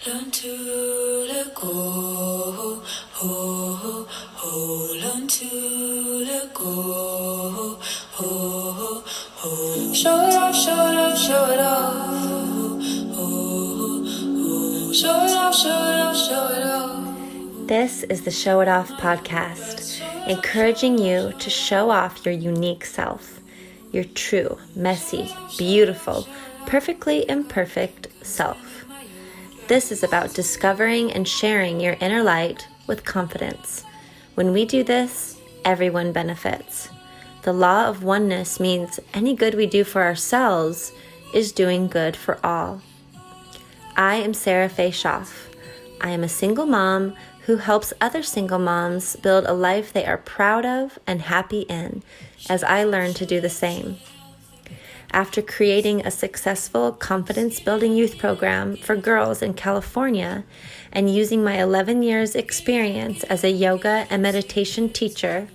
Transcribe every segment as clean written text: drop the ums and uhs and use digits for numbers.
Learn to let go. Learn to let go. Show it off, show it off, show it off. Show it off, show it off, show it off. This is the Show It Off podcast, encouraging you to show off your unique self, your true, messy, beautiful, perfectly imperfect self. This is about discovering and sharing your inner light with confidence. When we do this, everyone benefits. The law of oneness means any good we do for ourselves is doing good for all. I am Sarah Faye Schaff. I am a single mom who helps other single moms build a life they are proud of and happy in, as I learn to do the same. After creating a successful confidence-building youth program for girls in California and using my 11 years experience as a yoga and meditation teacher,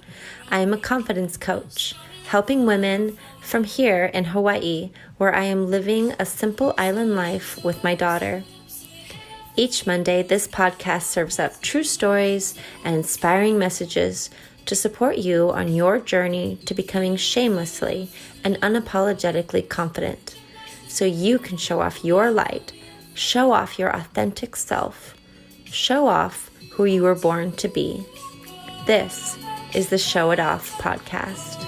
I am a confidence coach, helping women from here in Hawaii, where I am living a simple island life with my daughter. Each Monday, this podcast serves up true stories and inspiring messages to support you on your journey to becoming shamelessly and unapologetically confident, so you can show off your light, show off your authentic self, show off who you were born to be. This is the Show It Off podcast.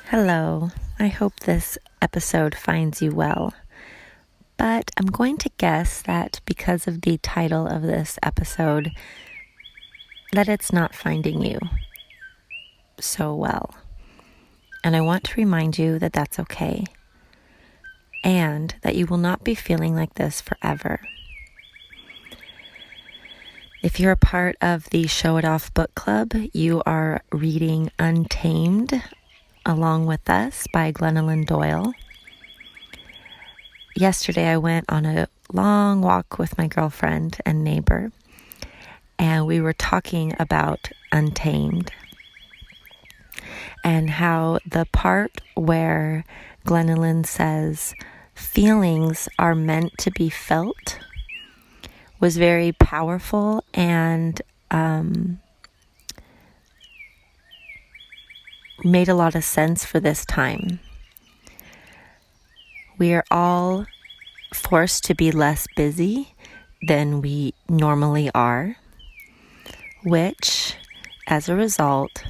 Hello, I hope this episode finds you well, but I'm going to guess that because of the title of this episode, that it's not finding you so well. And I want to remind you that that's okay, and that you will not be feeling like this forever. If you're a part of the Show It Off book club, you are reading Untamed along with us by Glennon Doyle. Yesterday I went on a long walk with my girlfriend and neighbor, and we were talking about Untamed and how the part where Glennon says feelings are meant to be felt was very powerful and made a lot of sense for this time. We are all forced to be less busy than we normally are, which, as a result,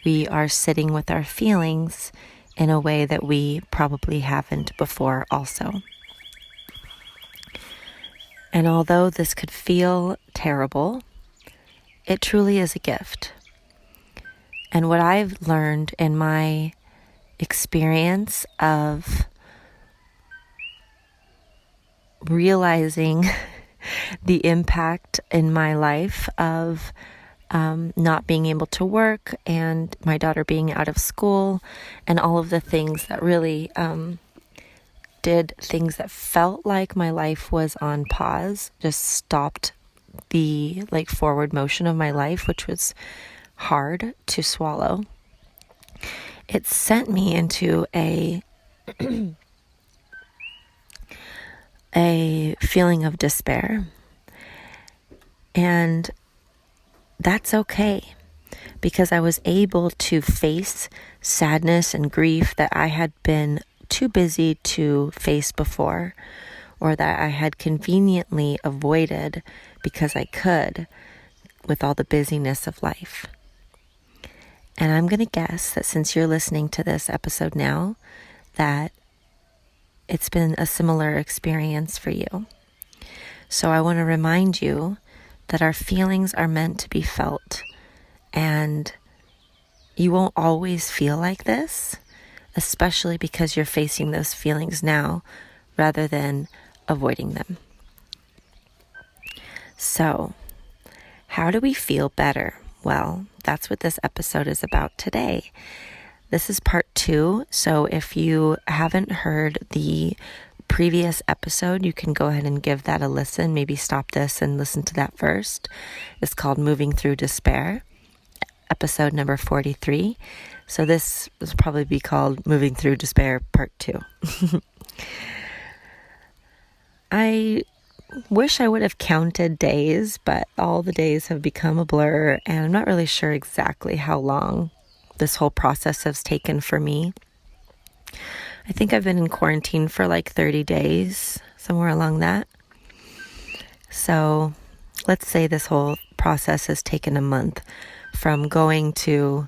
we are sitting with our feelings in a way that we probably haven't before also. And although this could feel terrible, it truly is a gift. And what I've learned in my experience of realizing the impact in my life of not being able to work and my daughter being out of school and all of the things that really did things that felt like my life was on pause, just stopped the forward motion of my life, which was hard to swallow. It sent me into a feeling of despair. And that's okay, because I was able to face sadness and grief that I had been too busy to face before, or that I had conveniently avoided because I could with all the busyness of life. And I'm going to guess that since you're listening to this episode now, that it's been a similar experience for you. So I want to remind you that our feelings are meant to be felt, and you won't always feel like this, especially because you're facing those feelings now rather than avoiding them. So, how do we feel better? Well, that's what this episode is about today. This is part 2, so if you haven't heard the previous episode. You can go ahead and give that a listen. Maybe stop this and listen to that first. It's called Moving Through Despair, episode number 43. So this will probably be called Moving Through Despair Part 2. I wish I would have counted days, but all the days have become a blur, and I'm not really sure exactly how long this whole process has taken for me. I think I've been in quarantine for like 30 days, somewhere along that. So let's say this whole process has taken a month from going to,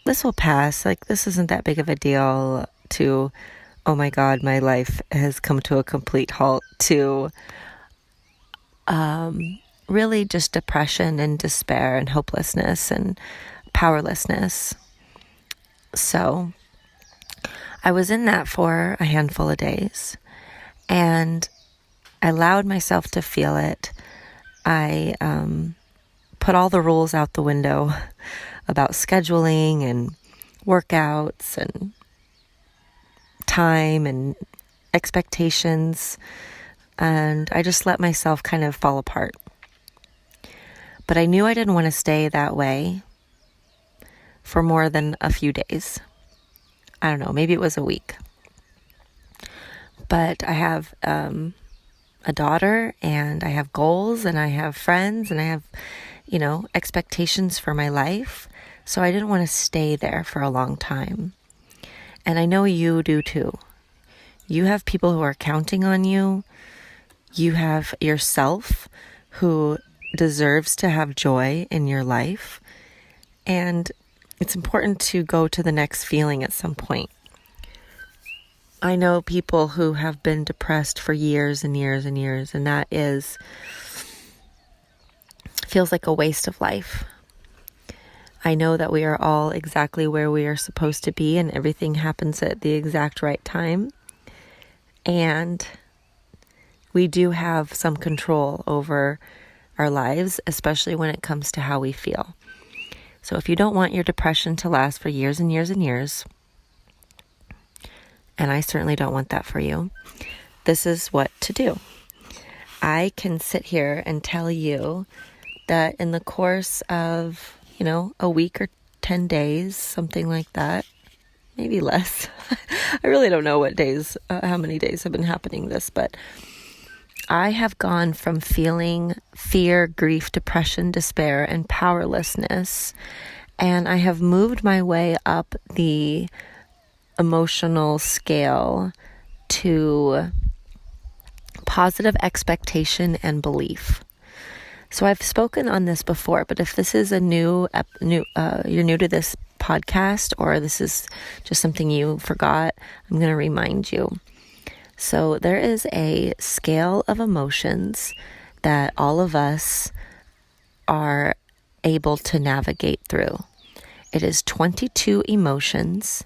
this will pass, like this isn't that big of a deal, to, oh my God, my life has come to a complete halt, to really just depression and despair and hopelessness and powerlessness. So I was in that for a handful of days, and I allowed myself to feel it. I put all the rules out the window about scheduling and workouts and time and expectations, and I just let myself kind of fall apart. But I knew I didn't want to stay that way for more than a few days. I don't know, maybe it was a week. But I have a daughter, and I have goals, and I have friends, and I have, expectations for my life. So I didn't want to stay there for a long time. And I know you do too. You have people who are counting on you. You have yourself who deserves to have joy in your life. And it's important to go to the next feeling at some point. I know people who have been depressed for years and years and years, and that feels like a waste of life. I know that we are all exactly where we are supposed to be, and everything happens at the exact right time. And we do have some control over our lives, especially when it comes to how we feel. So if you don't want your depression to last for years and years and years, and I certainly don't want that for you, this is what to do. I can sit here and tell you that in the course of, a week or 10 days, something like that, maybe less. I really don't know what days, how many days have been happening this, but I have gone from feeling fear, grief, depression, despair, and powerlessness, and I have moved my way up the emotional scale to positive expectation and belief. So I've spoken on this before, but if this is you're new to this podcast, or this is just something you forgot, I'm going to remind you. So there is a scale of emotions that all of us are able to navigate through. It is 22 emotions,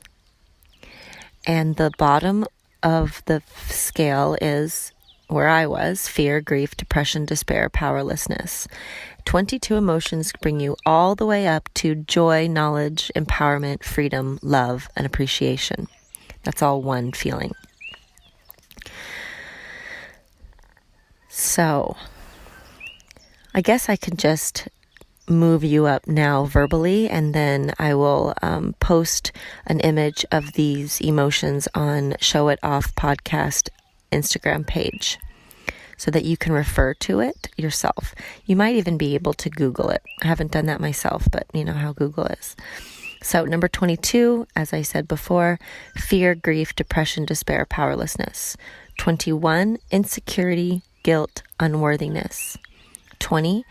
and the bottom of the scale is where I was: fear, grief, depression, despair, powerlessness. 22 emotions bring you all the way up to joy, knowledge, empowerment, freedom, love, and appreciation. That's all one feeling. So, I guess I could just move you up now verbally, and then I will post an image of these emotions on Show It Off podcast Instagram page so that you can refer to it yourself. You might even be able to Google it. I haven't done that myself, but you know how Google is. So number 22, as I said before, fear, grief, depression, despair, powerlessness. 21, insecurity, guilt, unworthiness. 20,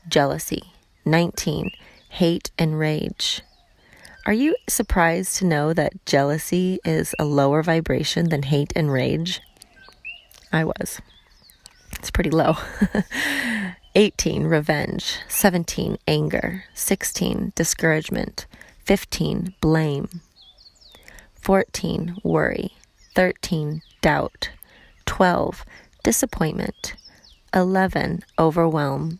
jealousy. 19, hate and rage. Are you surprised to know that jealousy is a lower vibration than hate and rage? I was. It's pretty low. 18, revenge. 17, anger. 16, discouragement. 15, blame. 14, worry. 13, doubt. 12, disappointment. 11, overwhelm.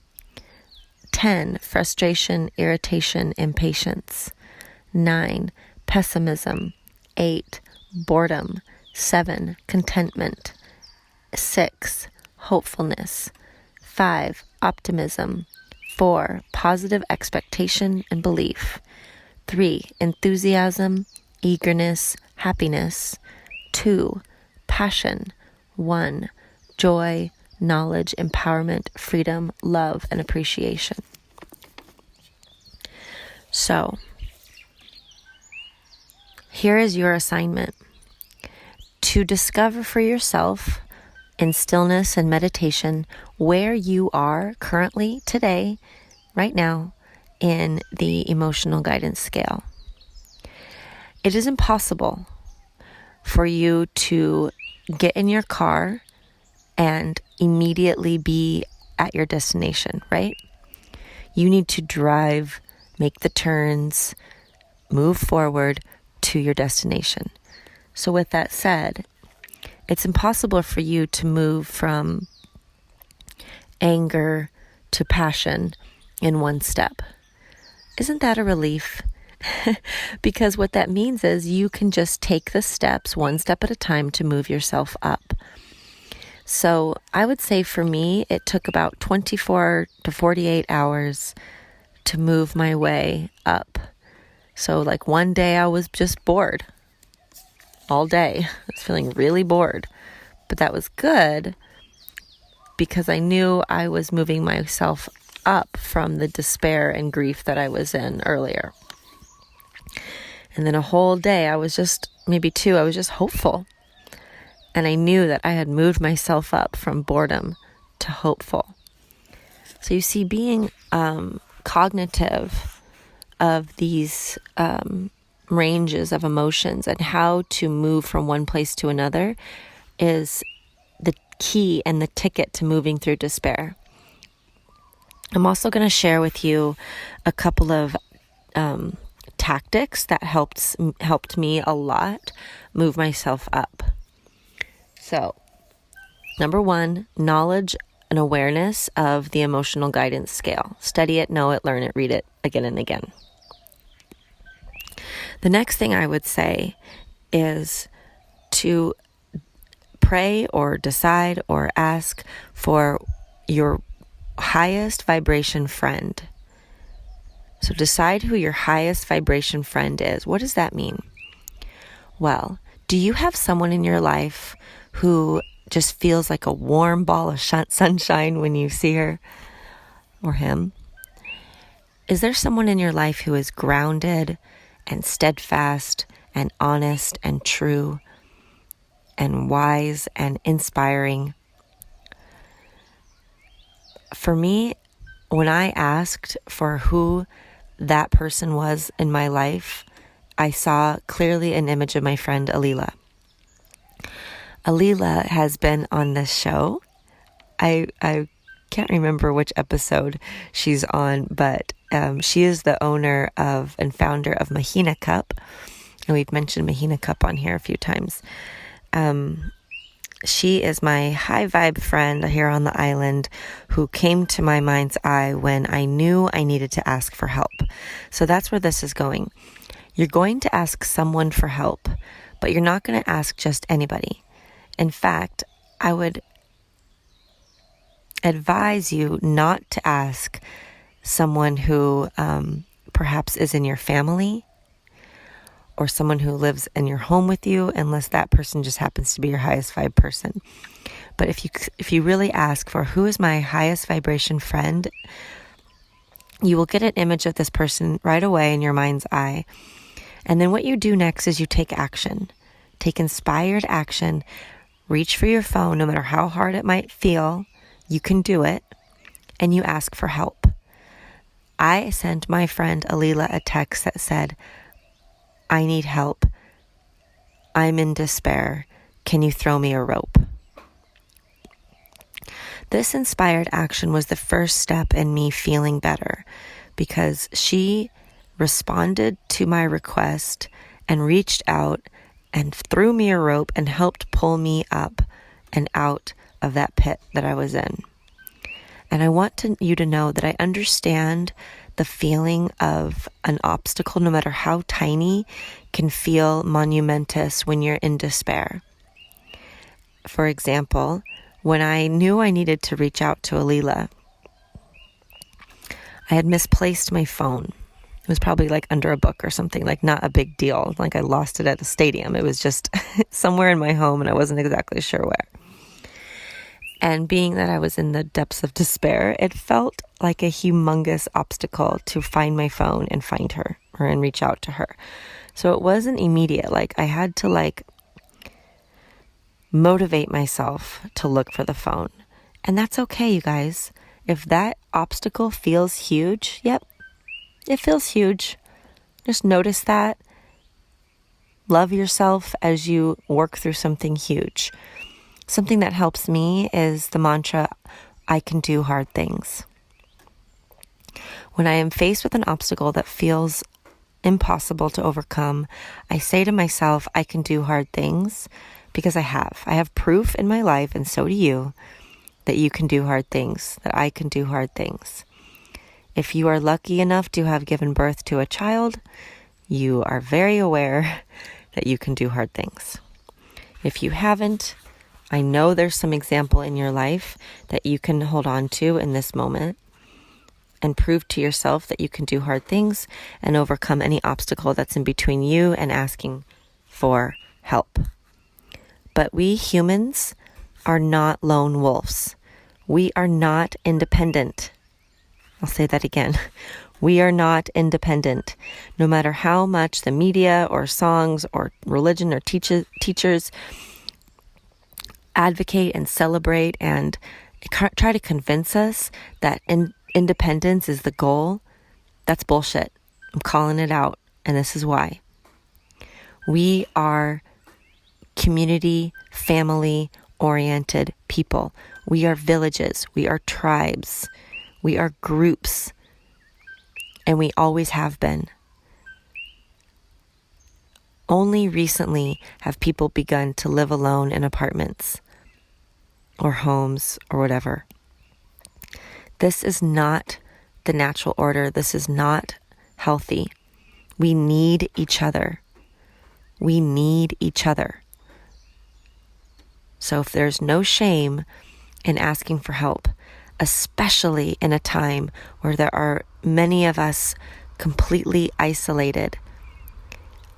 10, frustration, irritation, impatience. 9, pessimism. 8, boredom. 7, contentment. 6, hopefulness. 5, optimism. 4, positive expectation and belief. 3, enthusiasm, eagerness, happiness. 2, passion. 1, joy, knowledge, empowerment, freedom, love, and appreciation. So, here is your assignment: to discover for yourself in stillness and meditation where you are currently today, right now, in the emotional guidance scale. It is impossible for you to get in your car and immediately be at your destination, right? You need to drive, make the turns, move forward to your destination. So with that said, it's impossible for you to move from anger to passion in one step. Isn't that a relief? Because what that means is you can just take the steps one step at a time to move yourself up. So I would say for me, it took about 24 to 48 hours to move my way up. So like one day I was just bored all day. I was feeling really bored, but that was good because I knew I was moving myself up from the despair and grief that I was in earlier. And then a whole day, I was just hopeful. And I knew that I had moved myself up from boredom to hopeful. So you see, being cognitive of these ranges of emotions and how to move from one place to another is the key and the ticket to moving through despair. I'm also going to share with you a couple of tactics that helped me a lot move myself up. So, number 1, knowledge and awareness of the emotional guidance scale. Study it, know it, learn it, read it again and again. The next thing I would say is to pray or decide or ask for your highest vibration friend. So decide who your highest vibration friend is. What does that mean? Well, do you have someone in your life who just feels like a warm ball of sunshine when you see her or him? Is there someone in your life who is grounded and steadfast and honest and true and wise and inspiring? For me, when I asked for who that person was in my life, I saw clearly an image of my friend Alila. Alila has been on this show. I can't remember which episode she's on, but she is the owner of and founder of Mahina Cup. And we've mentioned Mahina Cup on here a few times. She is my high vibe friend here on the island who came to my mind's eye when I knew I needed to ask for help. So that's where this is going. You're going to ask someone for help, but you're not going to ask just anybody. In fact, I would advise you not to ask someone who perhaps is in your family or someone who lives in your home with you, unless that person just happens to be your highest vibe person. But if you really ask for who is my highest vibration friend, you will get an image of this person right away in your mind's eye. And then what you do next is you take action. Take inspired action. Reach for your phone, no matter how hard it might feel. You can do it. And you ask for help. I sent my friend Alila a text that said, "I need help. I'm in despair. Can you throw me a rope?" This inspired action was the first step in me feeling better because she responded to my request and reached out and threw me a rope and helped pull me up and out of that pit that I was in. And I want you to know that I understand the feeling of an obstacle, no matter how tiny, can feel monumentous when you're in despair. For example, when I knew I needed to reach out to Alila, I had misplaced my phone. It was probably like under a book or something, like not a big deal. Like I lost it at a stadium. It was just somewhere in my home and I wasn't exactly sure where. And being that I was in the depths of despair, it felt like a humongous obstacle to find my phone and find her and reach out to her. So it wasn't immediate. Like I had to motivate myself to look for the phone. And that's okay, you guys. If that obstacle feels huge, yep, it feels huge. Just notice that. Love yourself as you work through something huge. Something that helps me is the mantra, I can do hard things. When I am faced with an obstacle that feels impossible to overcome, I say to myself, I can do hard things because I have. I have proof in my life, and so do you, that you can do hard things, that I can do hard things. If you are lucky enough to have given birth to a child, you are very aware that you can do hard things. If you haven't, I know there's some example in your life that you can hold on to in this moment and prove to yourself that you can do hard things and overcome any obstacle that's in between you and asking for help. But we humans are not lone wolves. We are not independent. I'll say that again. We are not independent. No matter how much the media or songs or religion or teachers advocate and celebrate and try to convince us that independence is the goal, that's bullshit. I'm calling it out, and this is why. We are community, family-oriented people. We are villages. We are tribes. We are groups. And we always have been. Only recently have people begun to live alone in apartments or homes or whatever. This is not the natural order. This is not healthy. We need each other. We need each other. So if there's no shame in asking for help, especially in a time where there are many of us completely isolated,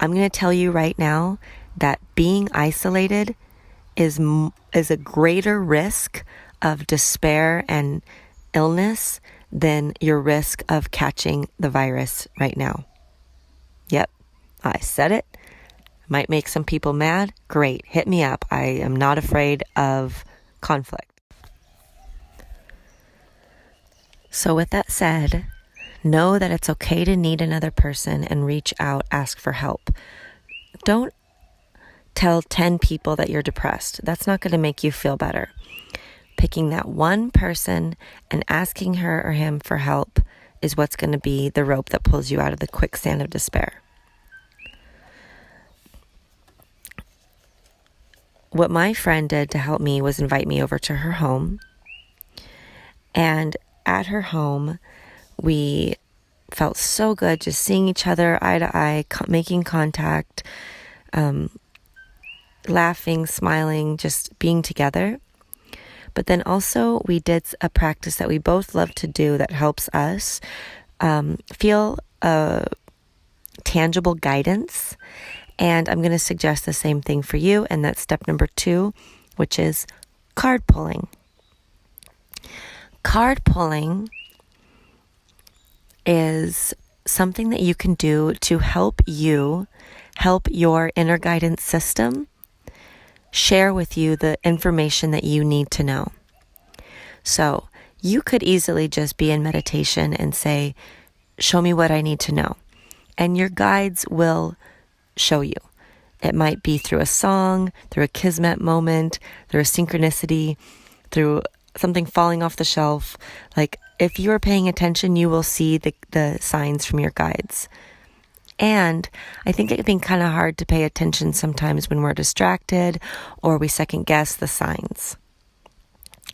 I'm going to tell you right now that being isolated is a greater risk of despair and illness than your risk of catching the virus right now. Yep, I said it. Might make some people mad. Great, hit me up. I am not afraid of conflict. So with that said, know that it's okay to need another person and reach out, ask for help. Don't tell 10 people that you're depressed. That's not going to make you feel better. Picking that one person and asking her or him for help is what's going to be the rope that pulls you out of the quicksand of despair. What my friend did to help me was invite me over to her home. And at her home, we felt so good just seeing each other eye to eye, making contact, laughing, smiling, just being together. But then also we did a practice that we both love to do that helps us feel tangible guidance. And I'm going to suggest the same thing for you. And that's step number 2, which is card pulling. Card pulling is something that you can do to help your inner guidance system share with you the information that you need to know. So you could easily just be in meditation and say, show me what I need to know. And your guides will show you. It might be through a song, through a kismet moment, through a synchronicity, through something falling off the shelf. Like if you are paying attention, you will see the signs from your guides. And I think it can be kind of hard to pay attention sometimes when we're distracted or we second guess the signs.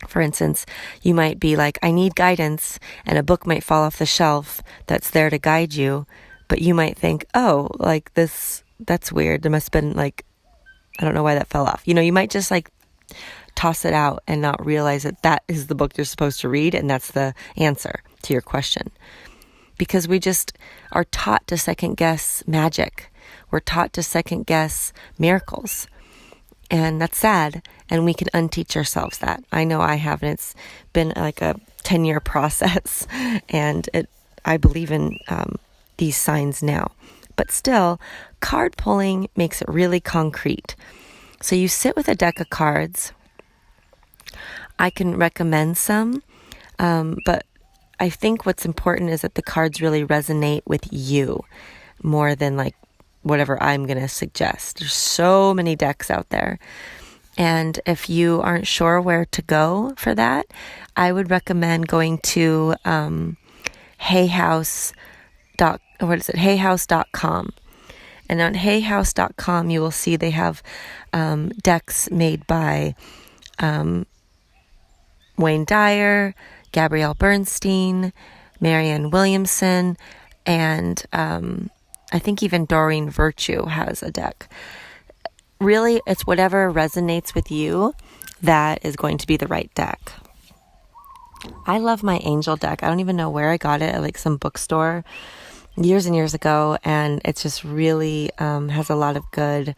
For instance, you might be like, I need guidance, and a book might fall off the shelf that's there to guide you, but you might think, oh, like this, that's weird. There must have been like, I don't know why that fell off. You might just like toss it out and not realize that that is the book you're supposed to read, and that's the answer to your question. Because we just are taught to second guess magic. We're taught to second guess miracles. And that's sad. And we can unteach ourselves that. I know I have, and it's been like a 10-year process. And I believe in these signs now. But still, card pulling makes it really concrete. So you sit with a deck of cards. I can recommend some, but I think what's important is that the cards really resonate with you more than like whatever I'm going to suggest. There's so many decks out there. And if you aren't sure where to go for that, I would recommend going to hayhouse.com. And on hayhouse.com, you will see they have decks made by Wayne Dyer, Gabrielle Bernstein, Marianne Williamson, and I think even Doreen Virtue has a deck. Really, it's whatever resonates with you that is going to be the right deck. I love my angel deck. I don't even know where I got it, at like some bookstore years and years ago, and it's just really has a lot of good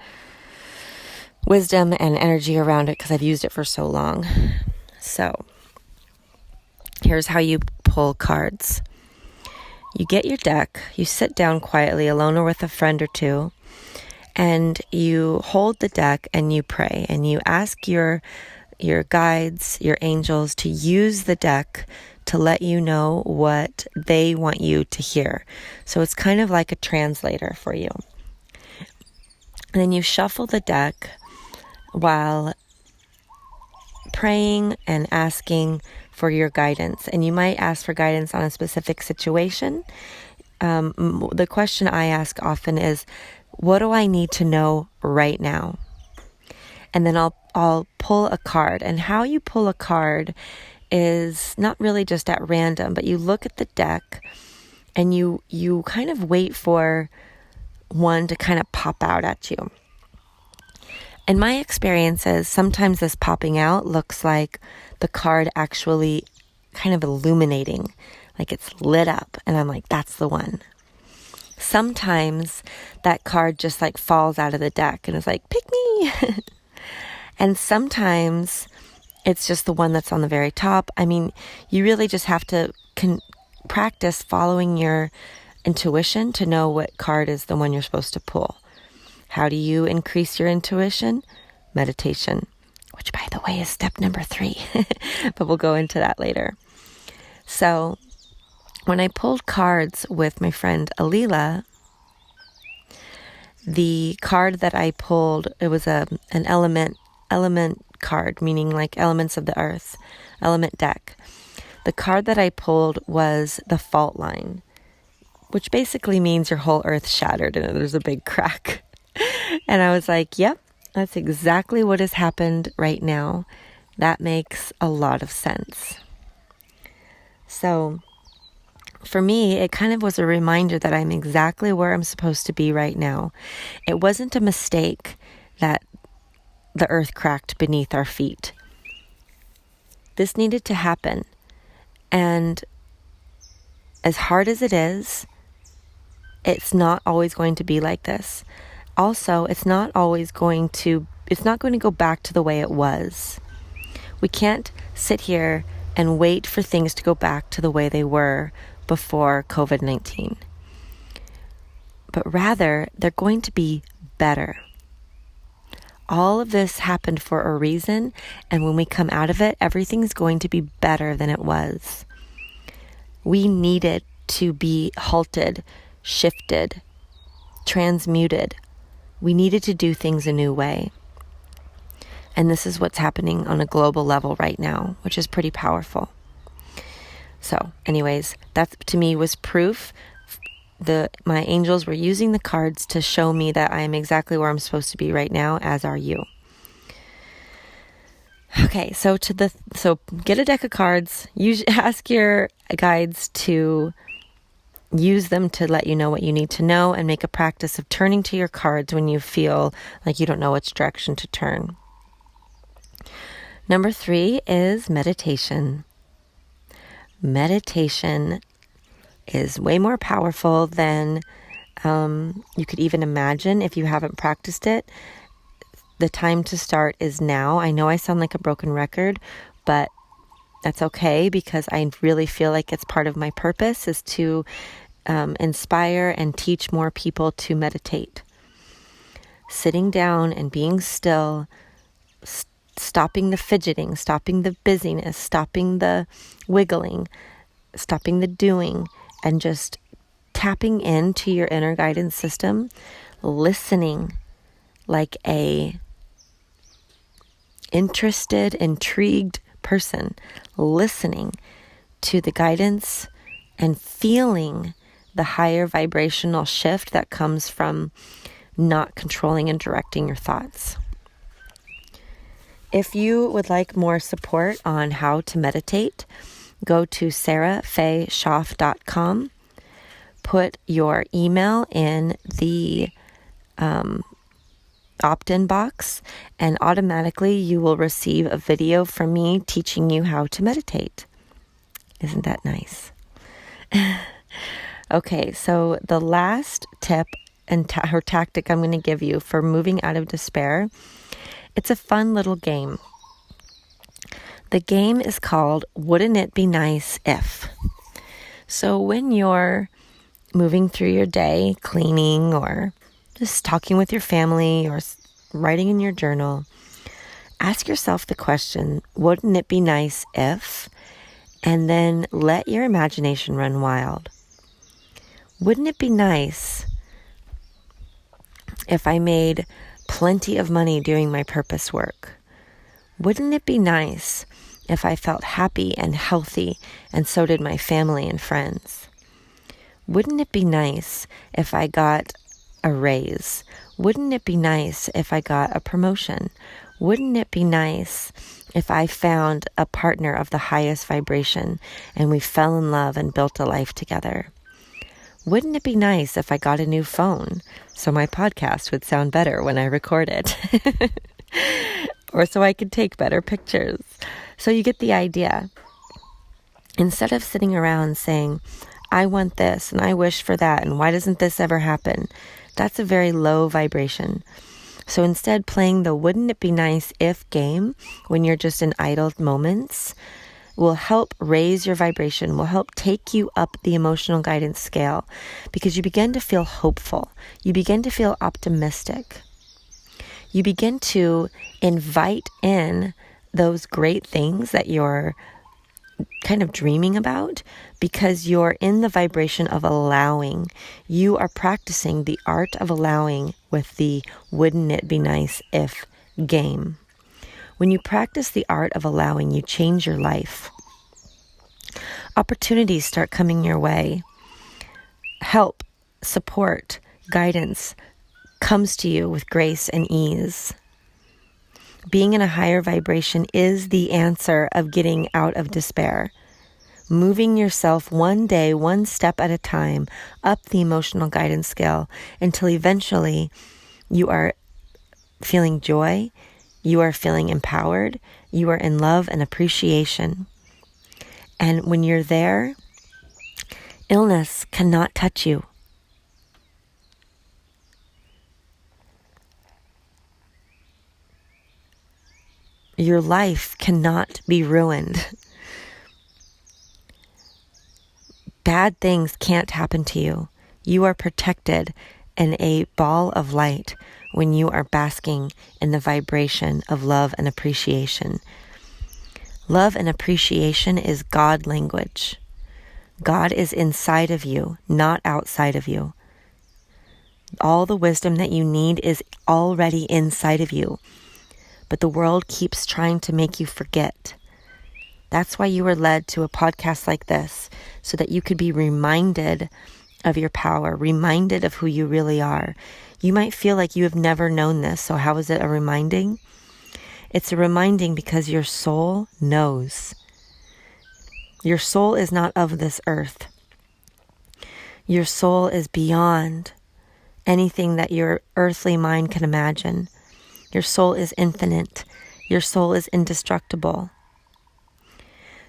wisdom and energy around it because I've used it for so long. So here's how you pull cards. You get your deck, you sit down quietly, alone or with a friend or two, and you hold the deck and you pray, and you ask your guides, your angels, to use the deck to let you know what they want you to hear. So it's kind of like a translator for you. And then you shuffle the deck while praying and asking for your guidance. And you might ask for guidance on a specific situation. The question I ask often is, what do I need to know right now? And then I'll pull a card. And how you pull a card is not really just at random, but you look at the deck and you kind of wait for one to kind of pop out at you. In my experiences, sometimes this popping out looks like the card actually kind of illuminating, like it's lit up, and I'm like, that's the one. Sometimes that card just like falls out of the deck and is like, pick me. And sometimes it's just the one that's on the very top. I mean, you really just have to practice following your intuition to know what card is the one you're supposed to pull. How do you increase your intuition? Meditation, which by the way is step number 3, but we'll go into that later. So when I pulled cards with my friend Alila, the card that I pulled, it was an element card, meaning like elements of the earth, element deck. The card that I pulled was the fault line, which basically means your whole earth shattered and there's a big crack. And I was like, yep, that's exactly what has happened right now. That makes a lot of sense. So for me, it kind of was a reminder that I'm exactly where I'm supposed to be right now. It wasn't a mistake that the earth cracked beneath our feet. This needed to happen. And as hard as it is, it's not always going to be like this. Also, it's not going to go back to the way it was. We can't sit here and wait for things to go back to the way they were before COVID-19. But rather, they're going to be better. All of this happened for a reason, and when we come out of it, everything's going to be better than it was. We needed to be halted, shifted, transmuted. We needed to do things a new way. And this is what's happening on a global level right now, which is pretty powerful. So anyways, that to me was proof. My angels were using the cards to show me that I am exactly where I'm supposed to be right now, as are you. Okay, so get a deck of cards. Ask your guides to use them to let you know what you need to know, and make a practice of turning to your cards when you feel like you don't know which direction to turn. Number 3 is meditation. Meditation is way more powerful than you could even imagine if you haven't practiced it. The time to start is now. I know I sound like a broken record, but that's okay, because I really feel like it's part of my purpose is to inspire and teach more people to meditate. Sitting down and being still, stopping the fidgeting, stopping the busyness, stopping the wiggling, stopping the doing, and just tapping into your inner guidance system, listening like a interested, intrigued person, listening to the guidance and feeling the higher vibrational shift that comes from not controlling and directing your thoughts. If you would like more support on how to meditate, go to sarahfayschaff.com. Put your email in the opt-in box, and automatically you will receive a video from me teaching you how to meditate. Isn't that nice? Okay, so the last tip and tactic I'm going to give you for moving out of despair, it's a fun little game. The game is called Wouldn't It Be Nice If? So when you're moving through your day, cleaning, or just talking with your family, or writing in your journal, ask yourself the question, wouldn't it be nice if? And then let your imagination run wild. Wouldn't it be nice if I made plenty of money doing my purpose work? Wouldn't it be nice if I felt happy and healthy, and so did my family and friends? Wouldn't it be nice if I got a raise? Wouldn't it be nice if I got a promotion? Wouldn't it be nice if I found a partner of the highest vibration and we fell in love and built a life together? Wouldn't it be nice if I got a new phone so my podcast would sound better when I record it? Or so I could take better pictures? So you get the idea. Instead of sitting around saying, I want this and I wish for that, and why doesn't this ever happen? That's a very low vibration. So instead, playing the wouldn't it be nice if game when you're just in idle moments will help raise your vibration, will help take you up the emotional guidance scale, because you begin to feel hopeful. You begin to feel optimistic. You begin to invite in those great things that you're kind of dreaming about, because you're in the vibration of allowing. You are practicing the art of allowing with the wouldn't it be nice if game. When you practice the art of allowing, you change your life. Opportunities start coming your way. Help, support, guidance comes to you with grace and ease. Being in a higher vibration is the answer of getting out of despair. Moving yourself one day, one step at a time, up the emotional guidance scale until eventually you are feeling joy, you are feeling empowered, you are in love and appreciation. And when you're there, illness cannot touch you. Your life cannot be ruined. Bad things can't happen to you. You are protected in a ball of light when you are basking in the vibration of love and appreciation. Love and appreciation is God language. God is inside of you, not outside of you. All the wisdom that you need is already inside of you. But the world keeps trying to make you forget. That's why you were led to a podcast like this, so that you could be reminded of your power, reminded of who you really are. You might feel like you have never known this, so how is it a reminding? It's a reminding because your soul knows. Your soul is not of this earth. Your soul is beyond anything that your earthly mind can imagine. Your soul is infinite. Your soul is indestructible.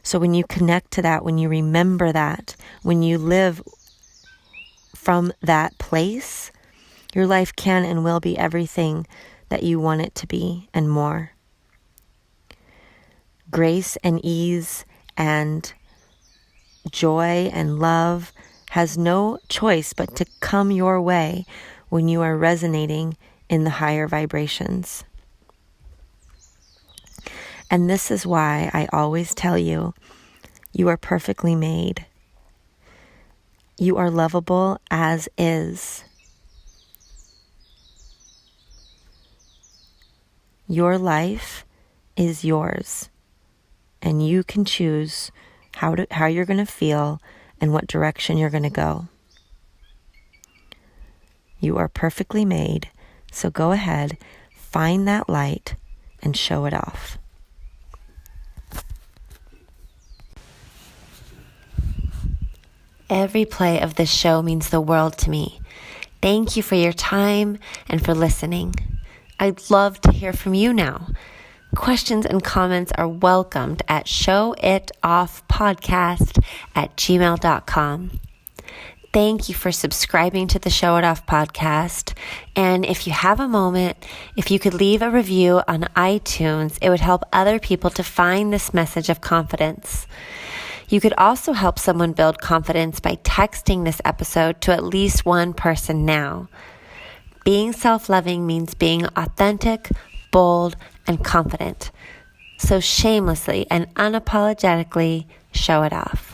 So when you connect to that, when you remember that, when you live from that place, your life can and will be everything that you want it to be and more. Grace and ease and joy and love has no choice but to come your way when you are resonating in the higher vibrations. And this is why I always tell you, you are perfectly made. You are lovable as is. Your life is yours, and you can choose how you're going to feel and what direction you're going to go. You are perfectly made, so go ahead, find that light, and show it off. Every play of this show means the world to me. Thank you for your time and for listening. I'd love to hear from you now. Questions and comments are welcomed at showitoffpodcast@gmail.com. Thank you for subscribing to the Show It Off podcast. And if you have a moment, if you could leave a review on iTunes, it would help other people to find this message of confidence. You could also help someone build confidence by texting this episode to at least one person now. Being self-loving means being authentic, bold, and confident. So shamelessly and unapologetically show it off.